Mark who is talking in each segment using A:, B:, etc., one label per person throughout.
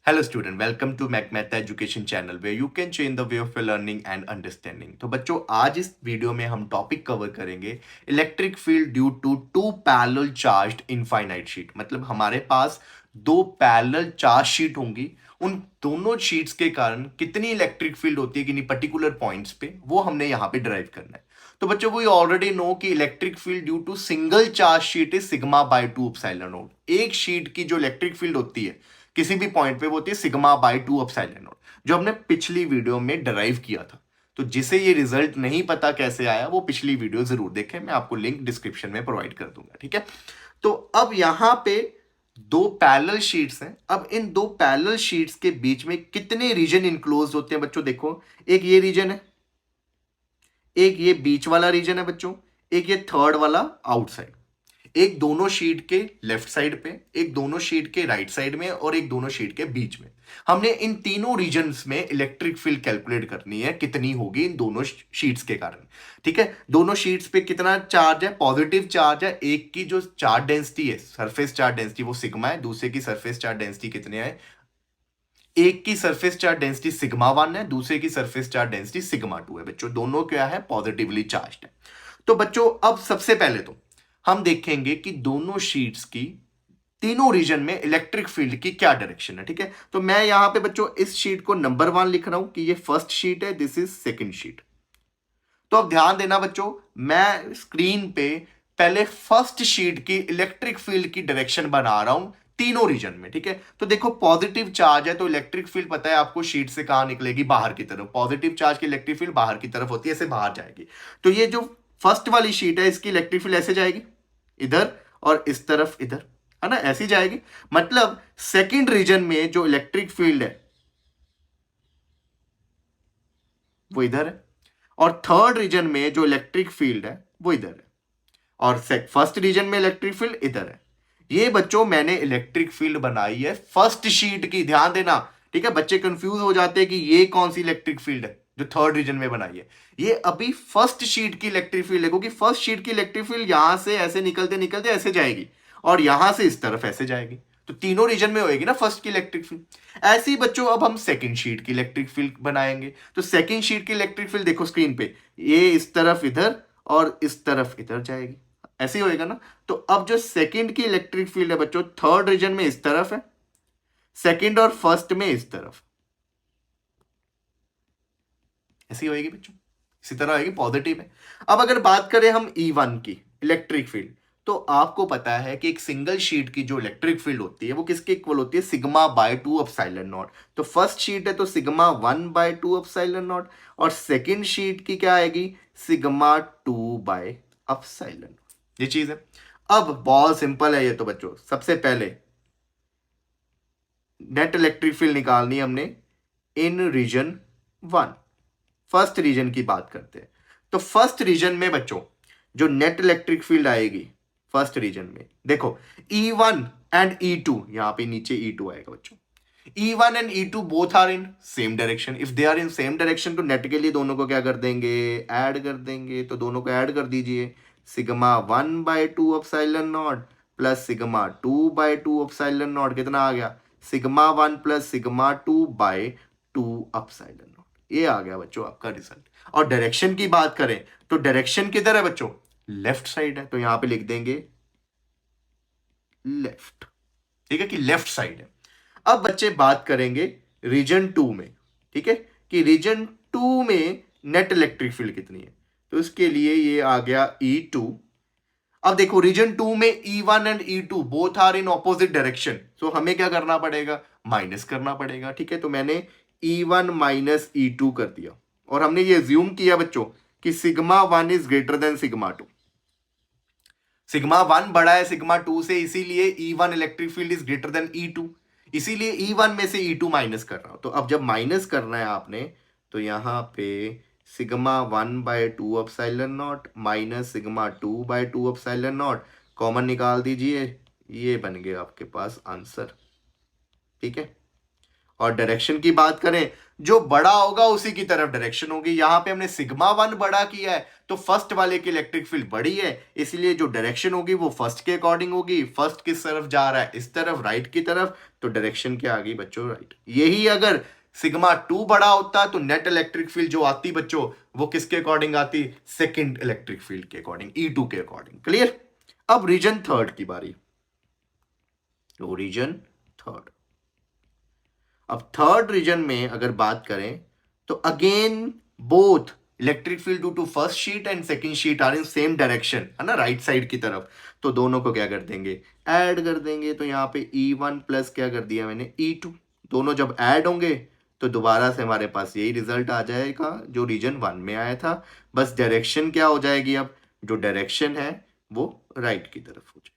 A: Hello student, welcome to math education channel where you can change the way of learning and understanding. तो बच्चों, आज इस video में हम टॉपिक कवर करेंगे electric field due to two parallel charged infinite sheet. मतलब हमारे पास दो पैरेलल चार्ज शीट होंगी, उन दोनों शीट्स के कारण कितनी इलेक्ट्रिक फील्ड होती है किन्हीं पर्टिकुलर पॉइंट्स पे, वो हमने यहाँ पे ड्राइव करना है। तो बच्चों, वो ऑलरेडी नो कि electric field due to single charge sheet is sigma by 2 epsilon not. एक शीट की जो इलेक्ट्रिक फील्ड होती है किसी भी पॉइंट पे, वो होती है सिग्मा बाय 2 एप्सिलॉन नॉट, जो हमने पिछली वीडियो में डराइव किया था। तो जिसे ये रिजल्ट नहीं पता कैसे आया, वो पिछली वीडियो जरूर देखें, मैं आपको लिंक डिस्क्रिप्शन में प्रोवाइड कर दूंगा। ठीक है, तो अब यहां पे दो पैरेलल शीट्स हैं। अब इन दो पैरेलल शीट्स के बीच में कितने रीजन इनक्लोज होते हैं बच्चों? देखो, एक ये रीजन है, एक ये बीच वाला रीजन है बच्चों, एक ये थर्ड वाला आउटसाइड। एक दोनों शीट के लेफ्ट साइड पे, एक दोनों शीट के राइट साइड में, और एक दोनों शीट के बीच में। हमने इन तीनों रीजन्स में इलेक्ट्रिक फील्ड कैलकुलेट करनी है, कितनी होगी इन दोनों शीट्स के कारण। ठीक है, दोनों शीट्स पे कितना चार्ज है? पॉजिटिव चार्ज है। एक की जो चार्ज डेंसिटी है, सरफेस चार्ज डेंसिटी, वो सिग्मा है। दूसरे की सरफेस चार्ज डेंसिटी कितने है? एक की सरफेस चार्ज डेंसिटी सिग्मा 1 है, दूसरे की सरफेस चार्ज डेंसिटी सिग्मा 2 है। बच्चों, दोनों क्या है? पॉजिटिवली चार्ज्ड है। तो बच्चों, अब सबसे पहले तो हम देखेंगे कि दोनों शीट्स की तीनों रीजन में इलेक्ट्रिक फील्ड की क्या डायरेक्शन है। ठीक है, तो मैं यहां पे बच्चों इस शीट को नंबर 1 लिख रहा हूं कि ये फर्स्ट शीट है, दिस इज सेकंड शीट। तो अब ध्यान देना बच्चों, मैं स्क्रीन पे पहले फर्स्ट शीट की इलेक्ट्रिक फील्ड की डायरेक्शन बना रहा हूं तीनों रीजन में। ठीक है, तो देखो, पॉजिटिव चार्ज है तो इलेक्ट्रिक फील्ड पता है आपको शीट से कहां निकलेगी? बाहर की तरफ। पॉजिटिव चार्ज की इलेक्ट्रिक फील्ड बाहर की तरफ होती है, ऐसे बाहर जाएगी। तो ये जो फर्स्ट वाली शीट है, इसकी इलेक्ट्रिक फील्ड ऐसे जाएगी इधर, और इस तरफ इधर, है ना, ऐसी जाएगी। मतलब सेकंड रीजन में जो इलेक्ट्रिक फील्ड है वो इधर है, और थर्ड रीजन में जो इलेक्ट्रिक फील्ड है वो इधर है, और फर्स्ट रीजन में इलेक्ट्रिक फील्ड इधर है। ये बच्चों मैंने इलेक्ट्रिक फील्ड बनाई है फर्स्ट शीट की, ध्यान देना। ठीक है, बच्चे कंफ्यूज हो जाते हैं कि ये कौन सी इलेक्ट्रिक फील्ड है जो थर्ड रीजन में बनाई है। ये अभी फर्स्ट शीट की इलेक्ट्रिक फील्ड है, क्योंकि फर्स्ट शीट की इलेक्ट्रिक फील्ड यहां से ऐसे निकलते निकलते ऐसे जाएगी, और यहां से इस तरफ ऐसे जाएगी। तो तीनों रीजन में होएगी ना फर्स्ट की इलेक्ट्रिक फील्ड। ऐसे ही बच्चों अब हम सेकंड शीट की इलेक्ट्रिक फील्ड बनाएंगे। तो सेकंड शीट की इलेक्ट्रिक फील्ड देखो स्क्रीन पे, ये इस तरफ इधर और इस तरफ इधर जाएगी, ऐसे ही होएगा ना। तो अब जो सेकंड की इलेक्ट्रिक फील्ड है बच्चों, थर्ड रीजन में इस तरफ है, सेकंड और फर्स्ट में इस तरफ, ऐसी होएगी बच्चों, इसी तरह होएगी, पॉजिटिव है। अब अगर बात करें हम E1 की इलेक्ट्रिक फील्ड, तो आपको पता है कि एक सिंगल शीट की जो इलेक्ट्रिक फील्ड होती है वो किसके इक्वल होती है? Sigma by 2 epsilon not. तो फर्स्ट शीट है तो सिग्मा 1 बाय 2 एप्सिलॉन नॉट, और सेकंड शीट की क्या आएगी? Sigma 2 bye epsilon not. ये चीज है। अब बहुत सिंपल है ये तो बच्चों। सबसे पहले नेट इलेक्ट्रिक फील्ड निकालनी है हमने इन रीजन 1। फर्स्ट रीजन की बात करते हैं। तो फर्स्ट रीजन में बच्चों जो नेट इलेक्ट्रिक फील्ड आएगी फर्स्ट रीजन में, देखो E1 एंड E2, यहां पे नीचे E2 आएगा बच्चों। E1 and E2 both are in same direction. If they are in same direction तो नेट के लिए दोनों को क्या कर देंगे? ऐड कर देंगे। तो दोनों को ऐड कर दीजिए। Sigma 1 by 2 epsilon not plus sigma 2 by 2 epsilon not, कितना आ गया? Sigma 1 plus sigma 2 by 2 epsilon not. ये आ गया बच्चों आपका रिजल्ट। और डायरेक्शन की बात करें तो डायरेक्शन किधर है बच्चों? लेफ्ट साइड है, तो यहां पे लिख देंगे लेफ्ट। ठीक है, कि लेफ्ट साइड है। अब बच्चे बात करेंगे रीजन 2 में। ठीक है, कि रीजन 2 में नेट इलेक्ट्रिक फील्ड कितनी है? तो इसके लिए ये आ गया E2। अब देखो, रीजन 2 में E1 and E2 both are in opposite direction, so हमें क्या करना पड़ेगा? माइनस करना पड़ेगा। ठीक है, तो मैंने E1 माइनस E2 कर दिया, और हमने ये अज्यूम किया बच्चों कि sigma 1 is greater than sigma 2। Sigma 1 बड़ा है सिग्मा 2 से, इसीलिए E1 electric field is greater than E2, इसीलिए E1 में से E2 माइनस कर रहा हूं। तो अब जब माइनस करना है आपने, तो यहां पे sigma 1 by 2 epsilon not minus sigma 2 by 2 epsilon not common निकाल दीजिए, ये बन गया आपके पास आंसर। ठीक है, और डायरेक्शन की बात करें जो बड़ा होगा उसी की तरफ डायरेक्शन होगी। यहां पे हमने सिग्मा वन बड़ा किया है तो फर्स्ट वाले की इलेक्ट्रिक फील्ड बड़ी है, इसलिए जो डायरेक्शन होगी वो फर्स्ट के अकॉर्डिंग होगी। फर्स्ट किस तरफ जा रहा है, इस तरफ, राइट की तरफ, तो डायरेक्शन क्या आ गई बच्चों, राइट। यही अगर सिग्मा टू बड़ा होता तो नेट इलेक्ट्रिक फील्ड जो आती बच्चों वो किसके अकॉर्डिंग आती, सेकेंड इलेक्ट्रिक फील्ड के अकॉर्डिंग, E2 के अकॉर्डिंग। क्लियर। अब रीजन थर्ड की बारी, तो रीजन थर्ड। अब थर्ड रीजन में अगर बात करें तो again both electric field due to first sheet and second sheet are in same direction, है ना, राइट साइड की तरफ। तो दोनों को क्या कर देंगे, ऐड कर देंगे। तो यहाँ पे E1 प्लस क्या कर दिया मैंने, E2। दोनों जब ऐड होंगे तो दोबारा से हमारे पास यही रिजल्ट आ जाएगा जो रीजन वन में आया था। बस डायरेक्शन क्या हो जाएगी, अब जो डायरेक्शन है वो राइट की तरफ हो जाएगी।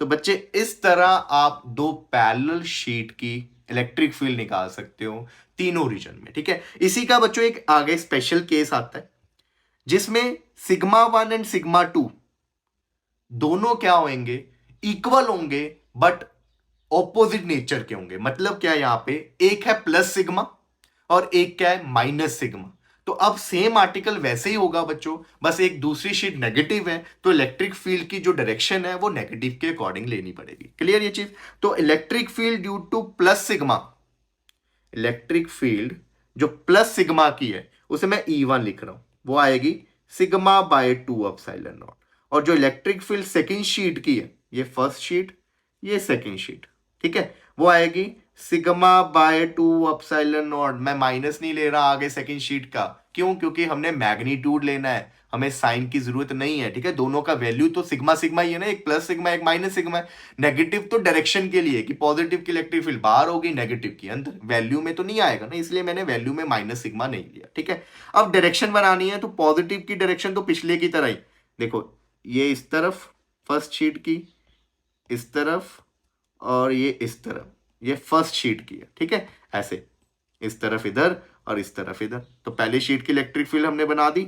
A: तो बच्चे इस तरह आप दो पैरेलल शीट की इलेक्ट्रिक फील्ड निकाल सकते हो तीनों रीजन में। ठीक है। इसी का बच्चों एक आगे स्पेशल केस आता है जिसमें sigma one and sigma two दोनों क्या होंगे, इक्वल होंगे बट ऑपोजिट नेचर के होंगे। मतलब क्या है, यहां पे एक है प्लस सिग्मा और एक क्या है, माइनस सिग्मा। तो अब सेम आर्टिकल वैसे ही होगा बच्चों, बस एक दूसरी शीट नेगेटिव है तो इलेक्ट्रिक फील्ड की जो डायरेक्शन है वो नेगेटिव के अकॉर्डिंग लेनी पड़ेगी। क्लियर ये चीज। तो electric field due two plus sigma, electric field जो प्लस सिग्मा की है उसे मैं E1 लिख रहा हूं, वो आएगी सिग्मा बाय 2 एप्सिलॉन नॉट। और जो इलेक्ट्रिक फील्ड सेकंड शीट की है, ये फर्स्ट शीट, ये सेकंड शीट, ठीक है, वो आएगी सिग्मा बाय 2 एप्सिलॉन नॉट। मैं माइनस नहीं ले रहा आगे सेकंड शीट का, क्यों, क्योंकि हमने मैग्नीट्यूड लेना है, हमें साइन की जरूरत नहीं है। ठीक है। दोनों का वैल्यू तो सिग्मा सिग्मा ही है ना, एक प्लस सिग्मा एक माइनस सिग्मा है। नेगेटिव तो डायरेक्शन के लिए कि पॉजिटिव की इलेक्ट्रिक फील्ड बाहर होगी, नेगेटिव की अंदर, वैल्यू में तो नहीं आएगा ना, इसलिए मैंने वैल्यू में माइनस सिग्मा नहीं लिया। ठीक है। अब डायरेक्शन बनानी है तो पॉजिटिव की डायरेक्शन तो पिछले की तरह ही, देखो ये इस तरफ फर्स्ट शीट की, इस तरफ, और ये इस तरफ, ये फर्स्ट शीट की है। ठीक है। ऐसे इस तरफ इधर और इस तरफ इधर। तो पहली शीट की इलेक्ट्रिक फील्ड हमने बना दी।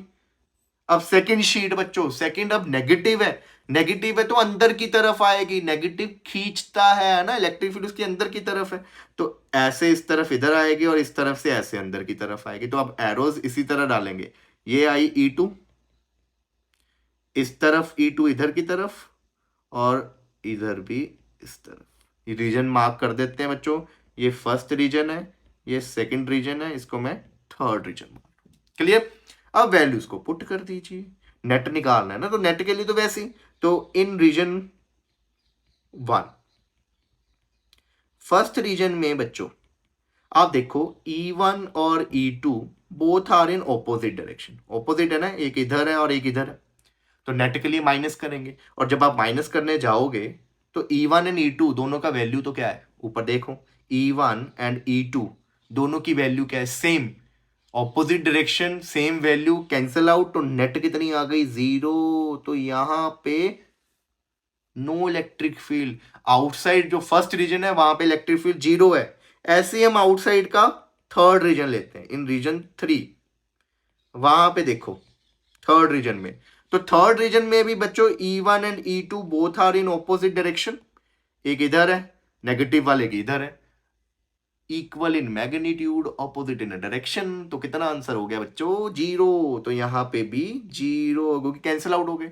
A: अब सेकंड शीट बच्चों, सेकंड अब नेगेटिव है, नेगेटिव है तो अंदर की तरफ आएगी, नेगेटिव खींचता है ना, इलेक्ट्रिक फील्ड उसके अंदर की तरफ है। तो ऐसे इस तरफ इधर आएगी और इस तरफ से ऐसे अंदर की तरफ आएगी। तो अब एरोज इसी तरह डालेंगे, ये आई E2, इस तरफ E2 इधर की तरफ, और इधर भी इस तरफ। ये रीजन मार्क कर देते हैं बच्चों, ये फर्स्ट रीजन है, ये सेकंड रीजन है, इसको मैं थर्ड रीजन मार्क। क्लियर। अब वैल्यूज को पुट कर दीजिए, नेट निकालना है ना, तो नेट के लिए तो वैसे ही, तो in region one, first region में बच्चों आप देखो E1 और E2 both are in opposite direction, opposite है ना, एक इधर है और एक इधर है, तो नेट के लिए माइनस करेंगे। और जब आप माइनस करने जाओगे तो E1 एंड E2 दोनों का वैल्यू तो क्या है, ऊपर देखो E1 एंड E2 दोनों की वैल्यू क्या है, same, opposite direction, same value, cancel out, तो नेट कितनी आ गई, 0। तो यहां पे नो इलेक्ट्रिक फील्ड। आउटसाइड जो फर्स्ट रीजन है वहां पे इलेक्ट्रिक फील्ड 0 है। ऐसे ही हम आउटसाइड का थर्ड रीजन लेते हैं, इन रीजन 3, वहां पे देखो थर्ड रीजन में, तो थर्ड रीजन में भी बच्चों E1 and E2 both are in opposite direction, एक इधर है नेगेटिव वाले की इधर है, equal in magnitude, opposite in direction. तो कितना आंसर हो गया बच्चों, 0। तो यहां पे भी 0 क्योंकि कैंसिल आउट हो गए।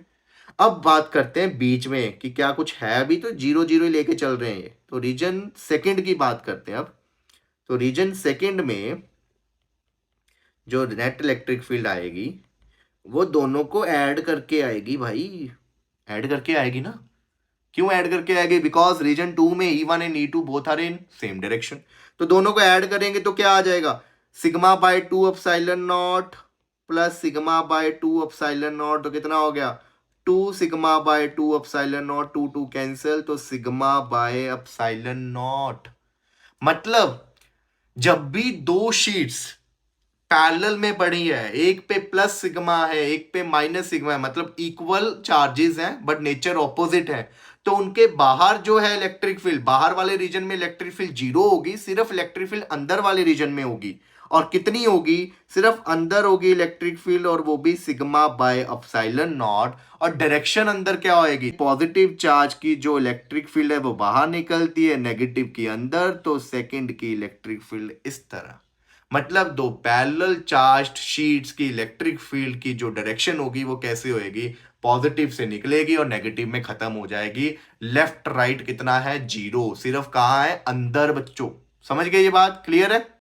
A: अब बात करते हैं बीच में कि क्या कुछ है, अभी तो 0 0 ही लेके चल रहे हैं ये। तो रीजन सेकंड की बात करते हैं अब। तो रीजन सेकंड में जो नेट इलेक्ट्रिक फील्ड आएगी वो दोनों को ऐड करके आएगी भाई, ऐड करके आएगी ना। क्यों ऐड करके आएगी, बिकॉज रीजन 2 में E1 and E2 both are in same direction. तो दोनों को ऐड करेंगे तो क्या आ जाएगा, sigma by 2 epsilon not plus sigma by 2 epsilon not. तो कितना हो गया, 2 sigma by 2 epsilon not, 2 2 cancel, तो सिग्मा बाय एप्सिलॉन नॉट। मतलब जब भी दो शीट्स पैरेलल में पड़ी है, एक पे प्लस सिग्मा है एक पे माइनस सिग्मा है, मतलब इक्वल चार्जेस हैं बट नेचर ऑपोजिट है, तो उनके बाहर जो है इलेक्ट्रिक फील्ड, बाहर वाले रीजन में इलेक्ट्रिक फील्ड 0 होगी, सिर्फ इलेक्ट्रिक फील्ड अंदर वाले रीजन में होगी। और कितनी होगी, सिर्फ अंदर होगी इलेक्ट्रिक फील्ड, और वो भी सिग्मा बाय एप्सिलॉन नॉट। और डायरेक्शन अंदर क्या होएगी, पॉजिटिव चार्ज की जो इलेक्ट्रिक फील्ड है वो बाहर निकलती है, नेगेटिव की अंदर, तो सेकंड की इलेक्ट्रिक फील्ड इस तरह। मतलब दो पैरेलल चार्ज्ड शीट्स की इलेक्ट्रिक फील्ड की जो डायरेक्शन होगी वो कैसे होएगी, पॉजिटिव से निकलेगी और नेगेटिव में खत्म हो जाएगी। लेफ्ट राइट कितना है, जीरो, सिर्फ कहाँ है, अंदर बच्चों। समझ गए ये बात, क्लियर है?